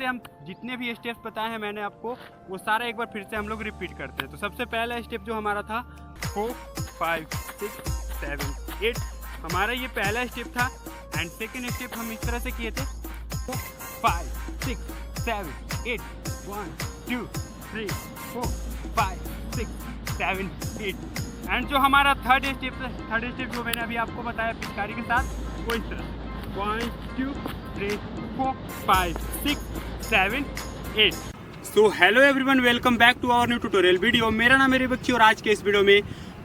से हम जितने भी स्टेप्स बताए हैं मैंने आपको, वो सारा एक बार फिर से हम लोग रिपीट करते हैं। तो सबसे पहला स्टेप जो हमारा था 4 5 6 7 8, हमारा ये पहला स्टेप था। एंड सेकेंड स्टेप हम इस तरह से किए थे 5 6 7 8 1 2 3 4 5 6 7 8। एंड जो हमारा थर्ड स्टेप जो मैंने अभी आपको बताया पिचकारी के साथ, वो इस तरह 1 2 3 4 5 6 7 8। So hello everyone, welcome back to our new tutorial video. मेरा नाम है बच्ची और आज के इस वीडियो में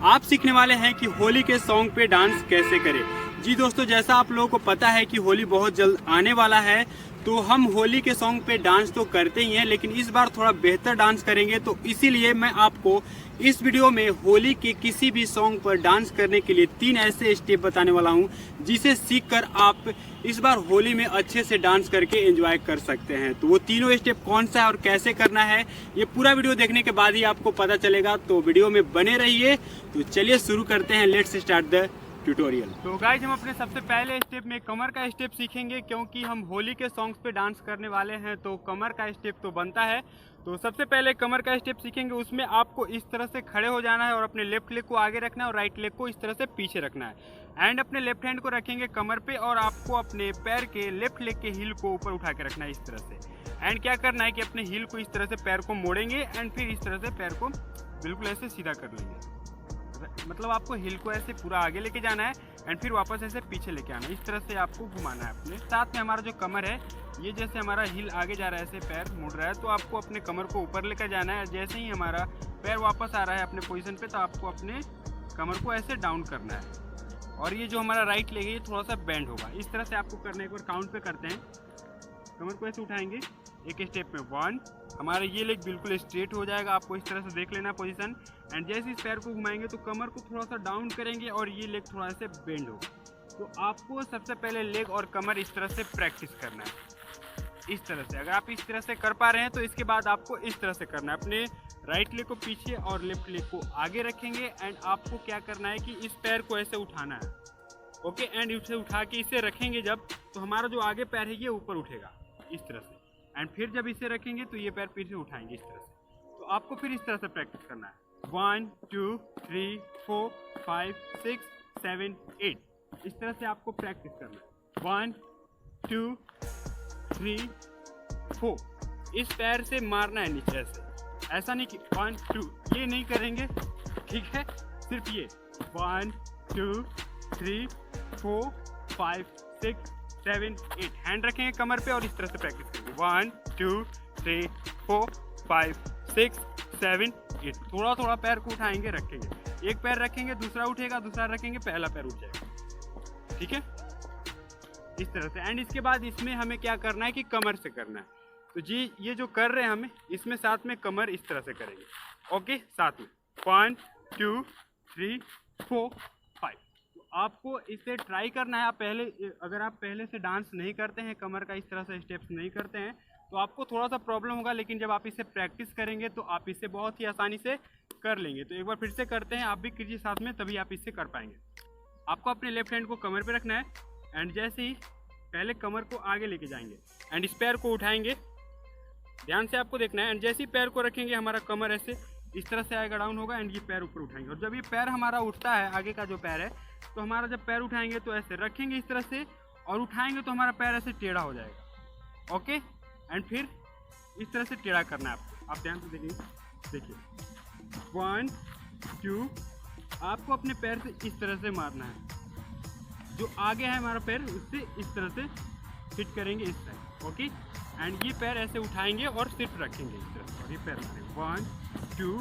आप सीखने वाले हैं कि होली के सॉन्ग पे डांस कैसे करें। जी दोस्तों, जैसा आप लोगों को पता है कि होली बहुत जल्द आने वाला है, तो हम होली के सॉन्ग पे डांस तो करते ही हैं, लेकिन इस बार थोड़ा बेहतर डांस करेंगे। तो इसीलिए मैं आपको इस वीडियो में होली के किसी भी सॉन्ग पर डांस करने के लिए 3 ऐसे स्टेप बताने वाला हूं, जिसे सीखकर आप इस बार होली में अच्छे से डांस करके एंजॉय कर सकते हैं। तो वो तीनों स्टेप कौन सा है और कैसे करना है, ये पूरा वीडियो देखने के बाद ही आपको पता चलेगा। तो वीडियो में बने रहिए। तो चलिए शुरू करते हैं, लेट्स स्टार्ट द ट्यूटोरियल। तो गाइज, हम अपने सबसे पहले स्टेप में कमर का स्टेप सीखेंगे, क्योंकि हम होली के सॉन्ग्स पे डांस करने वाले हैं, तो कमर का स्टेप तो बनता है। तो सबसे पहले कमर का स्टेप सीखेंगे, उसमें आपको इस तरह से खड़े हो जाना है और अपने लेफ्ट लेग को आगे रखना है और राइट लेग को इस तरह से पीछे रखना है। एंड अपने लेफ्ट हैंड को रखेंगे कमर पे और आपको अपने पैर के लेफ्ट लेग के हील को ऊपर उठा के रखना है इस तरह से। एंड क्या करना है कि अपने हील को इस तरह से पैर को मोड़ेंगे एंड फिर इस तरह से पैर को बिल्कुल ऐसे सीधा कर लेंगे। मतलब आपको हिल को ऐसे पूरा आगे लेके जाना है एंड फिर वापस ऐसे पीछे लेके आना है। इस तरह से आपको घुमाना है अपने साथ में। हमारा जो कमर है, ये जैसे हमारा हिल आगे जा रहा है, ऐसे पैर मुड़ रहा है, तो आपको अपने कमर को ऊपर लेकर जाना है। जैसे ही हमारा पैर वापस आ रहा है अपने पोजीशन पे, तो आपको अपने कमर को ऐसे डाउन करना है। और ये जो हमारा राइट लेग है, ये थोड़ा सा बेंड होगा। इस तरह से आपको करना है। एक बार काउंट पे करते हैं। कमर को ऐसे उठाएंगे एक स्टेप में 1, हमारा ये लेग बिल्कुल स्ट्रेट हो जाएगा। आपको इस तरह से देख लेना पोजीशन। एंड जैसे इस पैर को घुमाएंगे तो कमर को थोड़ा सा डाउन करेंगे और ये लेग थोड़ा से बेंड होगा। तो आपको सबसे पहले लेग और कमर इस तरह से प्रैक्टिस करना है। इस तरह से अगर आप इस तरह से कर पा रहे हैं तो इसके बाद आपको इस तरह से करना है। अपने राइट लेग को पीछे और लेफ्ट लेग को आगे रखेंगे एंड आपको क्या करना है कि इस पैर को ऐसे उठाना है। ओके, एंड इसे उठा के इसे रखेंगे जब, तो हमारा जो आगे पैर है ये ऊपर उठेगा इस तरह से। एंड फिर जब इसे रखेंगे तो ये पैर फिर से उठाएंगे इस तरह से। तो आपको फिर इस तरह से प्रैक्टिस करना है। 1 2 3 4 5 6 7 8। इस तरह से आपको प्रैक्टिस करना है। 1 2 3 4। इस पैर से मारना है नीचे ऐसे, ऐसा नहीं कि 1 2, ये नहीं करेंगे, ठीक है। सिर्फ ये 1 2 3 4 5 6 7 8। हैंड रखेंगे कमर पे और इस तरह से प्रैक्टिस करेंगे। 1 2 3 4 5 6 7 8। थोड़ा थोड़ा पैर को उठाएंगे, रखेंगे। एक पैर रखेंगे, दूसरा उठेगा, दूसरा रखेंगे, पहला पैर उठ जाएगा, ठीक है, इस तरह से। एंड इसके बाद इसमें हमें क्या करना है कि कमर से करना है। तो जी ये जो कर रहे हैं हमें, इसमें साथ में कमर इस तरह से करेंगे। ओके, साथ में 1 2 3 4 5। आपको इसे ट्राई करना है। आप पहले, अगर आप पहले से डांस नहीं करते हैं, कमर का इस तरह से स्टेप्स नहीं करते हैं, तो आपको थोड़ा सा प्रॉब्लम होगा, लेकिन जब आप इसे प्रैक्टिस करेंगे तो आप इसे बहुत ही आसानी से कर लेंगे। तो एक बार फिर से करते हैं, आप भी कीजिए साथ में, तभी आप इसे कर पाएंगे। आपको अपने लेफ्ट हैंड को कमर पे रखना है एंड जैसे ही पहले कमर को आगे लेके जाएंगे एंड इस पैर को उठाएंगे, ध्यान से आपको देखना है। एंड जैसे ही पैर को रखेंगे, हमारा कमर ऐसे इस तरह से आएगा, डाउन होगा एंड ये पैर ऊपर उठाएंगे। और जब ये पैर हमारा उठता है, आगे का जो पैर है, तो हमारा जब पैर उठाएंगे तो ऐसे रखेंगे इस तरह से और उठाएंगे तो हमारा पैर ऐसे टेढ़ा हो जाएगा। ओके, एंड फिर इस तरह से टेढ़ा करना है आपको। आप ध्यान से देखिए 1 2। आपको अपने पैर से इस तरह से मारना है। जो आगे है हमारा पैर, उससे इस तरह से हिट करेंगे इस साइड। ओके, एंड ये पैर ऐसे उठाएंगे और सिर्फ रखेंगे इस तरह से, और ये पैर मारेंगे 1 2।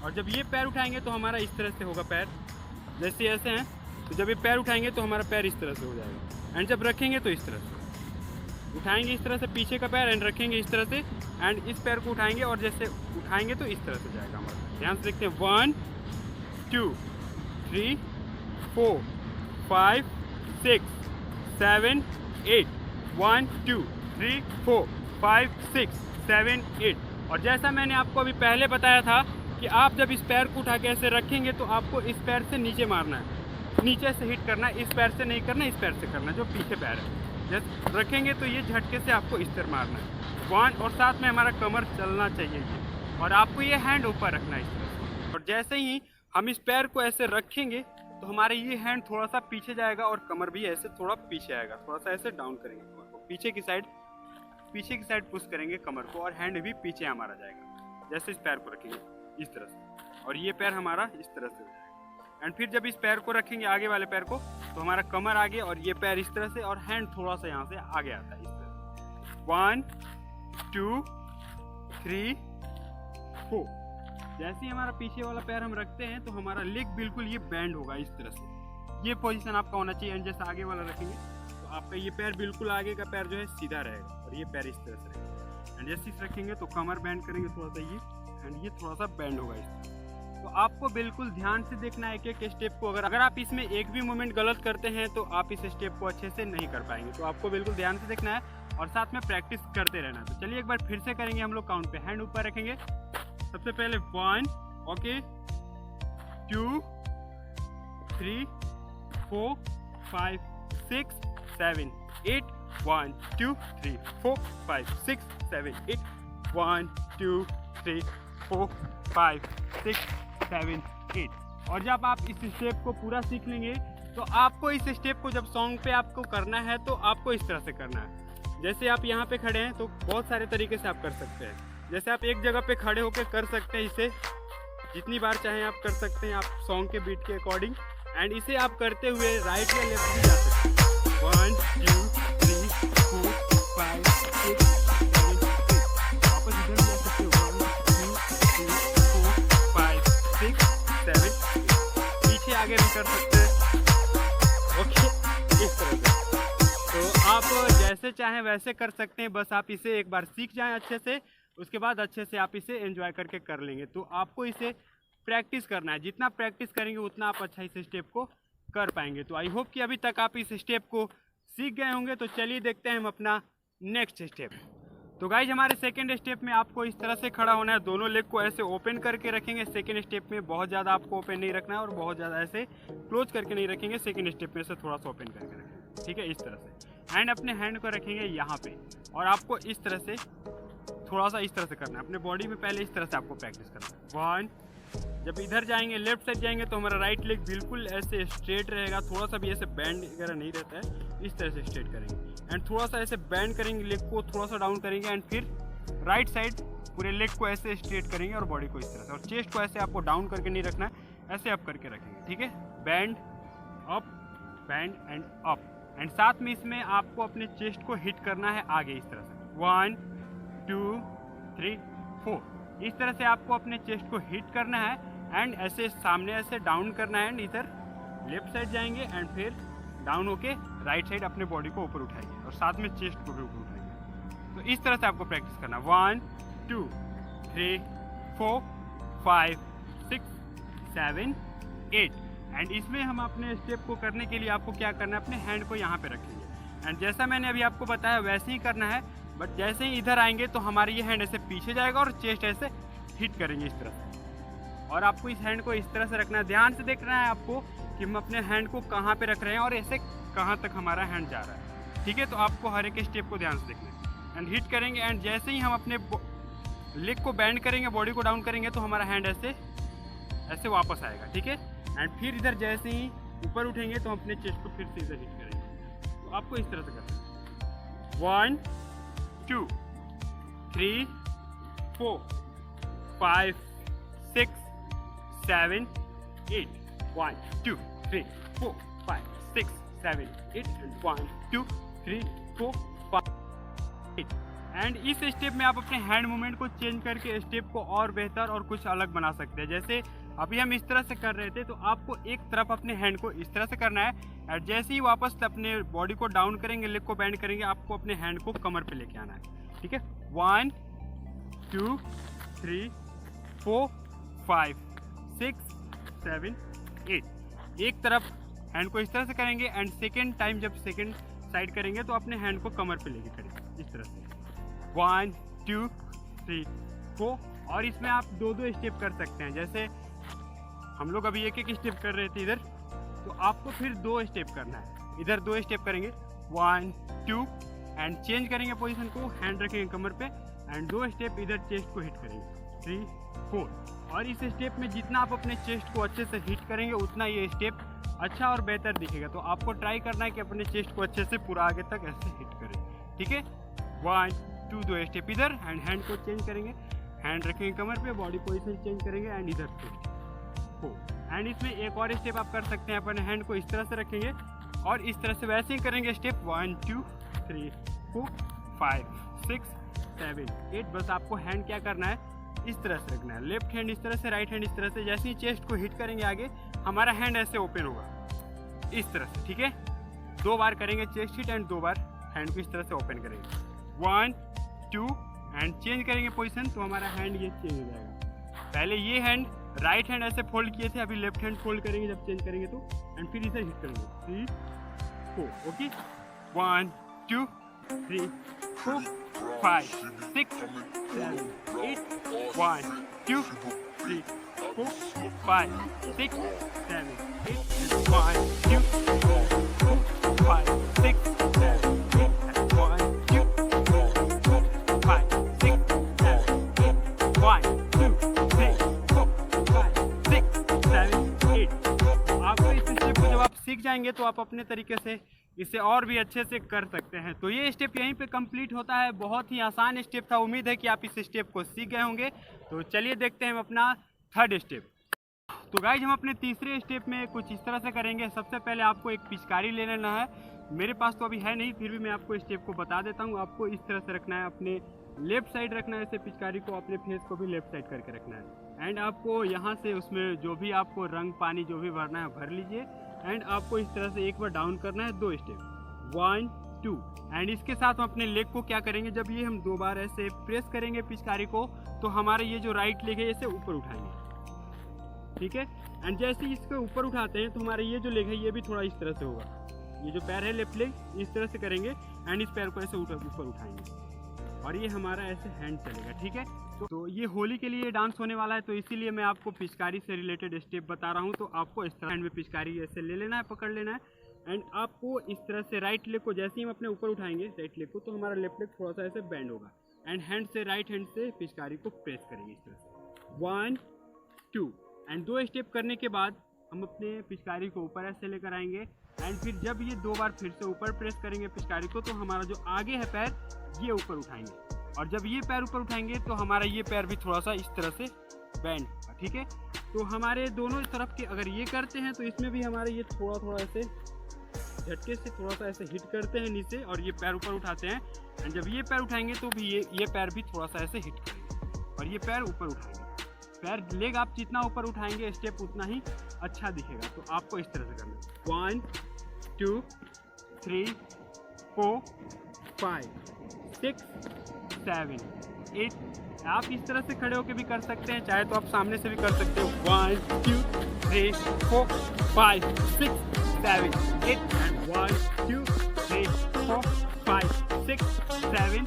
और जब ये पैर उठाएंगे तो हमारा इस तरह से होगा पैर, जैसे ऐसे हैं। तो जब ये पैर उठाएंगे तो हमारा पैर इस तरह से हो जाएगा। एंड जब रखेंगे तो इस तरह से उठाएंगे, इस तरह से पीछे का पैर, एंड रखेंगे इस तरह से, एंड इस पैर को उठाएंगे और जैसे उठाएंगे तो इस तरह से जाएगा हमारा। ध्यान से देखते हैं 1 2 3 4 5 6 7 8। 1 2 3 4 5 6 7 8। और जैसा मैंने आपको अभी पहले बताया था कि आप जब इस पैर को उठा के ऐसे रखेंगे तो आपको इस पैर से नीचे मारना है, नीचे से हिट करना है। इस पैर से नहीं करना, इस पैर से करना है, जो पीछे पैर है। जैसे रखेंगे तो ये झटके से आपको इस तरह मारना है 1 और साथ में हमारा कमर चलना चाहिए ये, और आपको ये हैंड ऊपर रखना है इस तरह से। और जैसे ही हम इस पैर को ऐसे रखेंगे तो हमारे ये हैंड थोड़ा सा पीछे जाएगा और कमर भी ऐसे थोड़ा पीछे आएगा, थोड़ा सा ऐसे डाउन करेंगे कमर को, पीछे की साइड पुश करेंगे कमर को, और हैंड भी पीछे हमारा जाएगा। जैसे इस पैर को रखेंगे इस तरह से, और ये पैर हमारा इस तरह से हो जाएगा। एंड फिर जब इस पैर को रखेंगे आगे वाले पैर को, तो हमारा कमर आगे और ये पैर इस तरह से, और हैंड थोड़ा सा यहाँ से आगे आता है इस तरह से। 1 2 3 4। जैसे ही हमारा पीछे वाला पैर हम रखते हैं तो हमारा लेग बिल्कुल ये बैंड होगा इस तरह से, ये पोजीशन आपका होना चाहिए। एंड जैसे आगे वाला रखेंगे तो आपका ये पैर बिल्कुल आगे का पैर जो है सीधा रहेगा, और ये पैर इस तरह से रहेगा। एंड जैसे इस रखेंगे तो कमर बैंड करेंगे थोड़ा सा ये, एंड ये थोड़ा सा बैंड होगा इस तरह। तो आपको बिल्कुल ध्यान से देखना है कि एक स्टेप को, अगर आप इसमें एक भी मूवमेंट गलत करते हैं तो आप इस स्टेप को अच्छे से नहीं कर पाएंगे। तो आपको बिल्कुल ध्यान से देखना है और साथ में प्रैक्टिस करते रहना। तो चलिए एक बार फिर से करेंगे हम लोग काउंट पे। हैंड ऊपर रखेंगे सबसे पहले 1, ओके, 2 3 4 5 6 7 8 1 2 3 4 5 6 7 8 1 2 3 4 5 6 7 8। और जब आप इस स्टेप को पूरा सीख लेंगे तो आपको इस स्टेप को जब सॉन्ग पे आपको करना है तो आपको इस तरह से करना है। जैसे आप यहाँ पे खड़े हैं तो बहुत सारे तरीके से आप कर सकते हैं। जैसे आप एक जगह पे खड़े होकर कर सकते हैं, इसे जितनी बार चाहें आप कर सकते हैं, आप सॉन्ग के बीट के अकॉर्डिंग। एंड इसे आप करते हुए राइट या लेफ्ट भी जा सकते हैं। 1 2 3 4 5 6 7 8। वापस इधर भी जा सकते हो। 1 2 3 4 5 6 7 8। पीछे आगे भी कर सकते हैं, ओके, इस तरह से। तो आप जैसे चाहें वैसे कर सकते हैं, बस आप इसे एक बार सीख जाएं अच्छे से, उसके बाद अच्छे से आप इसे एंजॉय करके कर लेंगे। तो आपको इसे प्रैक्टिस करना है, जितना प्रैक्टिस करेंगे उतना आप अच्छा इस स्टेप को कर पाएंगे। तो आई होप कि अभी तक आप इस स्टेप को सीख गए होंगे। तो चलिए देखते हैं हम अपना नेक्स्ट स्टेप। तो गाइज हमारे सेकंड स्टेप में आपको इस तरह से खड़ा होना है, दोनों लेग को ऐसे ओपन करके रखेंगे। सेकंड स्टेप में बहुत ज़्यादा आपको ओपन नहीं रखना है और बहुत ज़्यादा ऐसे क्लोज करके नहीं रखेंगे। सेकंड स्टेप में से थोड़ा सा ओपन करके रखेंगे, ठीक है, इस तरह से। एंड अपने हैंड को रखेंगे यहाँ पे, और आपको इस तरह से थोड़ा सा इस तरह से करना है। अपने बॉडी में पहले इस तरह से आपको प्रैक्टिस करना है। 1, जब इधर जाएंगे लेफ्ट साइड जाएंगे तो हमारा राइट लेग बिल्कुल ऐसे स्ट्रेट रहेगा, थोड़ा सा भी ऐसे बैंड वगैरह नहीं रहता है, इस तरह से स्ट्रेट करेंगे। एंड थोड़ा सा ऐसे बैंड करेंगे, लेग को थोड़ा सा डाउन करेंगे। एंड फिर राइट साइड पूरे लेग को ऐसे स्ट्रेट करेंगे और बॉडी को इस तरह से, और चेस्ट को ऐसे आपको डाउन करके नहीं रखना है, ऐसे अप करके रखेंगे, ठीक है। Band up, band and up. And साथ में इसमें आपको अपने चेस्ट को हिट करना है आगे इस तरह से। 1 2 3 4। इस तरह से आपको अपने चेस्ट को हिट करना है। एंड ऐसे सामने ऐसे डाउन करना है। एंड इधर लेफ्ट साइड जाएंगे एंड फिर डाउन होके राइट साइड अपने बॉडी को ऊपर उठाएंगे और साथ में चेस्ट को भी ऊपर उठाएंगे। तो इस तरह से आपको प्रैक्टिस करना है। 1 2 3 4 5 6 7 8। एंड इसमें हम अपने स्टेप को करने के लिए आपको क्या करना है, अपने हैंड को यहाँ पे रखेंगे। एंड जैसा मैंने अभी आपको बताया वैसे ही करना है, बट जैसे ही इधर आएंगे तो हमारी ये हैंड ऐसे पीछे जाएगा और चेस्ट ऐसे हिट करेंगे इस तरह से। और आपको इस हैंड को इस तरह से रखना है, ध्यान से देखना है आपको कि हम अपने हैंड को कहाँ पे रख रहे हैं और ऐसे कहाँ तक हमारा हैंड जा रहा है, ठीक है। तो आपको हर एक स्टेप को ध्यान से देखना है। एंड हिट करेंगे। एंड जैसे ही हम अपने लेग को बैंड करेंगे, बॉडी को डाउन करेंगे, तो हमारा हैंड ऐसे ऐसे वापस आएगा, ठीक है। एंड फिर इधर जैसे ही ऊपर उठेंगे तो हम अपने चेस्ट को फिर से इधर हिट करेंगे। तो आपको इस तरह से करना है। 1 2 3 4 5 6 7 8 1 2 3 4 5 6 7 8 1 2 3 4 5 8। एंड इस स्टेप में आप अपने हैंड मूवमेंट को चेंज करके स्टेप को और बेहतर और कुछ अलग बना सकते हैं। जैसे अभी हम इस तरह से कर रहे थे, तो आपको एक तरफ अपने हैंड को इस तरह से करना है। और जैसे ही वापस अपने बॉडी को डाउन करेंगे, लेग को बैंड करेंगे, आपको अपने हैंड को कमर पे लेके आना है, ठीक है। 1 2 3 4 5 6 7 8। एक तरफ हैंड को इस तरह से करेंगे। एंड सेकेंड टाइम जब सेकेंड साइड करेंगे तो अपने हैंड को कमर पे लेके करेंगे इस तरह से। 1 2 3 4। और इसमें आप 2-2 स्टेप कर सकते हैं। जैसे हम लोग अभी एक स्टेप कर रहे थे इधर, तो आपको फिर 2 स्टेप करना है। इधर 2 स्टेप करेंगे, 1 2 एंड चेंज करेंगे पोजीशन को, हैंड रखेंगे कमर पे एंड 2 स्टेप इधर चेस्ट को हिट करेंगे 3 4। और इस स्टेप में जितना आप अपने चेस्ट को अच्छे से हिट करेंगे उतना ये स्टेप अच्छा और बेहतर दिखेगा। तो आपको ट्राई करना है कि अपने चेस्ट को अच्छे से पूरा आगे तक ऐसे हिट करें, ठीक है। 1 2 2 स्टेप इधर एंड हैंड को चेंज करेंगे, हैंड रखेंगे कमर पे, बॉडी पोजीशन चेंज करेंगे एंड इधर को। एंड इसमें एक और स्टेप आप कर सकते हैं, अपने हैंड को इस तरह से रखेंगे और इस तरह से वैसे ही करेंगे स्टेप 1 2 3 4 5 6 7 8। बस आपको हैंड क्या करना है, इस तरह से रखना है, लेफ्ट हैंड इस तरह से, राइट हैंड इस तरह से। जैसे ही चेस्ट को हिट करेंगे आगे हमारा हैंड ऐसे ओपन होगा इस तरह से, ठीक है। 2 बार करेंगे chest hit and 2 bar hand को इस तरह से ओपन करेंगे 1 2 एंड चेंज करेंगे पोजीशन तो हमारा हैंड ये चेंज हो जाएगा। पहले ये हैंड राइट हैंड ऐसे फोल्ड किए थे, अभी लेफ्ट हैंड फोल्ड करेंगे जब चेंज करेंगे तो, एंड फिर इसे हिट करेंगे 3 4। ओके 1 2 3 4 5 6 7 8 1 2 3 4 5 6 7 8 1 2 4 5 6 7 8 1 2 4 5 6 7 8 1 2 3 4 5 6 7 8। आपको इस स्टेप को जब आप सीख जाएंगे तो आप अपने तरीके से इसे और भी अच्छे से कर सकते हैं। तो ये स्टेप यहीं पे कंप्लीट होता है। बहुत ही आसान स्टेप था, उम्मीद है कि आप इस स्टेप को सीख गए होंगे। तो चलिए देखते हैं हम अपना 3rd स्टेप। तो गाइज हम अपने तीसरे स्टेप में कुछ इस तरह से करेंगे। सबसे पहले आपको एक पिचकारी ले लेना है, मेरे पास तो अभी है नहीं, फिर भी मैं आपको स्टेप को बता देता हूँ। आपको इस तरह से रखना है, अपने लेफ्ट साइड रखना है ऐसे पिचकारी को, अपने फेस को भी लेफ्ट साइड करके रखना है। एंड आपको यहाँ से उसमें जो भी आपको रंग पानी जो भी भरना है भर लीजिए। एंड आपको इस तरह से एक बार डाउन करना है 2 स्टेप 1 2। एंड इसके साथ हम अपने लेग को क्या करेंगे, जब ये हम 2 बार ऐसे प्रेस करेंगे पिचकारी को तो हमारे ये जो राइट लेग है इसे ऊपर उठाएंगे, ठीक है। एंड जैसे ही इसको ऊपर उठाते हैं तो हमारा ये जो लेग है ये भी थोड़ा इस तरह से होगा। ये जो पैर है लेफ्ट लेग इस तरह से करेंगे एंड इस पैर को ऐसे ऊपर उठाएंगे और ये हमारा ऐसे हैंड चलेगा, ठीक है। तो ये होली के लिए डांस होने वाला है, तो इसीलिए मैं आपको पिचकारी से रिलेटेड स्टेप बता रहा हूँ। तो आपको इस तरह हैंड में पिचकारी ऐसे ले लेना है, पकड़ लेना है। एंड आपको इस तरह से राइट लेग को जैसे ही हम अपने ऊपर उठाएंगे राइट लेग को तो हमारा लेफ्ट लेग थोड़ा सा ऐसे बेंड होगा। एंड हैंड से राइट हैंड से पिचकारी को प्रेस करेंगे इस तरह से 1 2। एंड 2 स्टेप करने के बाद हम अपने पिचकारी को ऊपर ऐसे लेकर आएंगे। एंड फिर जब ये 2 बार फिर से ऊपर प्रेस करेंगे पिचकारी को तो हमारा जो आगे है पैर ये ऊपर उठाएंगे। और जब ये पैर ऊपर उठाएंगे तो हमारा ये पैर भी थोड़ा सा इस तरह से बैंड, ठीक है। तो हमारे दोनों तरफ के अगर ये करते हैं तो इसमें भी हमारे ये थोड़ा थोड़ा ऐसे झटके से थोड़ा सा ऐसे हिट करते हैं नीचे और ये पैर ऊपर उठाते हैं। एंड जब ये पैर उठाएंगे तो भी ये पैर भी थोड़ा सा ऐसे हिट करेंगे और ये पैर ऊपर उठाएंगे। पैर लेग आप जितना ऊपर उठाएंगे स्टेप उतना ही अच्छा दिखेगा। तो आपको इस तरह से करना है 1 2 3 4 5 6 7 8। आप इस तरह से खड़े होकर भी कर सकते हैं, चाहे तो आप सामने से भी कर सकते हो 1 2 3 4 5 6 7 8 एंड 1 2 3 4 5 6 7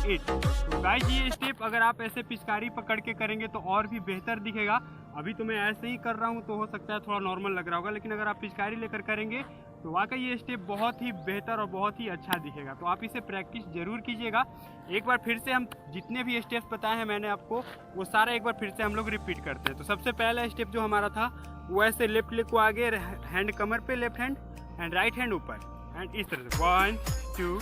8। तो गाइस ये स्टेप अगर आप ऐसे पिचकारी पकड़ के करेंगे तो और भी बेहतर दिखेगा। अभी तो मैं ऐसे ही कर रहा हूँ तो हो सकता है थोड़ा नॉर्मल लग रहा होगा, लेकिन अगर आप पिचकारी लेकर करेंगे तो वाकई ये स्टेप बहुत ही बेहतर और बहुत ही अच्छा दिखेगा। तो आप इसे प्रैक्टिस जरूर कीजिएगा। एक बार फिर से हम जितने भी स्टेप्स बताए हैं मैंने आपको वो सारा एक बार फिर से हम लोग रिपीट करते हैं। तो सबसे पहला स्टेप जो हमारा था वो ऐसे लेफ्ट लेग को आगे, हैंड कमर पे left hand and right hand ऊपर एंड इस तरह से 1 2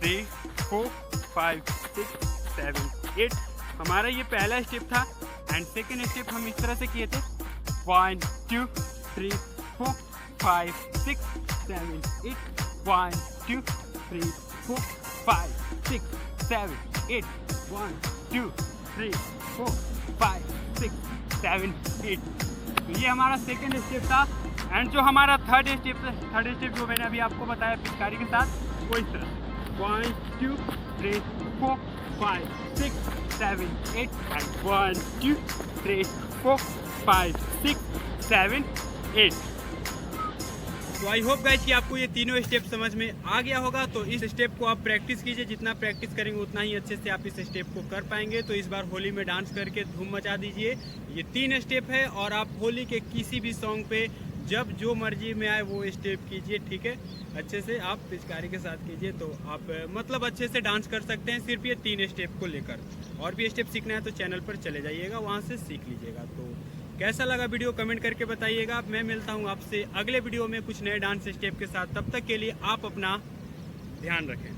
3 4 5 6 7 8। हमारा ये पहला स्टेप था। एंड सेकेंड स्टेप हम इस तरह से किए थे 1 2 3 4 5 6 7 8 1 2 3 4 5 6 7 8 1 2 3 4 5 6 7 8। तो ये हमारा सेकेंड स्टेप था। एंड जो हमारा थर्ड स्टेप जो मैंने अभी आपको बताया पिचकारी के साथ वो इस तरह 1 2 3 4 5 6 7 8 एंड 1 2 3 4 5 6 7 8। तो आई होप गाइस कि आपको ये तीनों स्टेप समझ में आ गया होगा। तो इस स्टेप को आप प्रैक्टिस कीजिए, जितना प्रैक्टिस करेंगे उतना ही अच्छे से आप इस स्टेप को कर पाएंगे। तो इस बार होली में डांस करके धूम मचा दीजिए। ये 3 स्टेप है और आप होली के किसी भी सॉन्ग पे जब जो मर्जी में आए वो स्टेप कीजिए, ठीक है। अच्छे से आप पिचकारी के साथ कीजिए तो आप मतलब अच्छे से डांस कर सकते हैं सिर्फ ये 3 स्टेप को लेकर। और भी स्टेप सीखना है तो चैनल पर चले जाइएगा, वहाँ से सीख लीजिएगा। तो कैसा लगा वीडियो कमेंट करके बताइएगा। मैं मिलता हूँ आपसे अगले वीडियो में कुछ नए डांस स्टेप के साथ। तब तक के लिए आप अपना ध्यान रखें।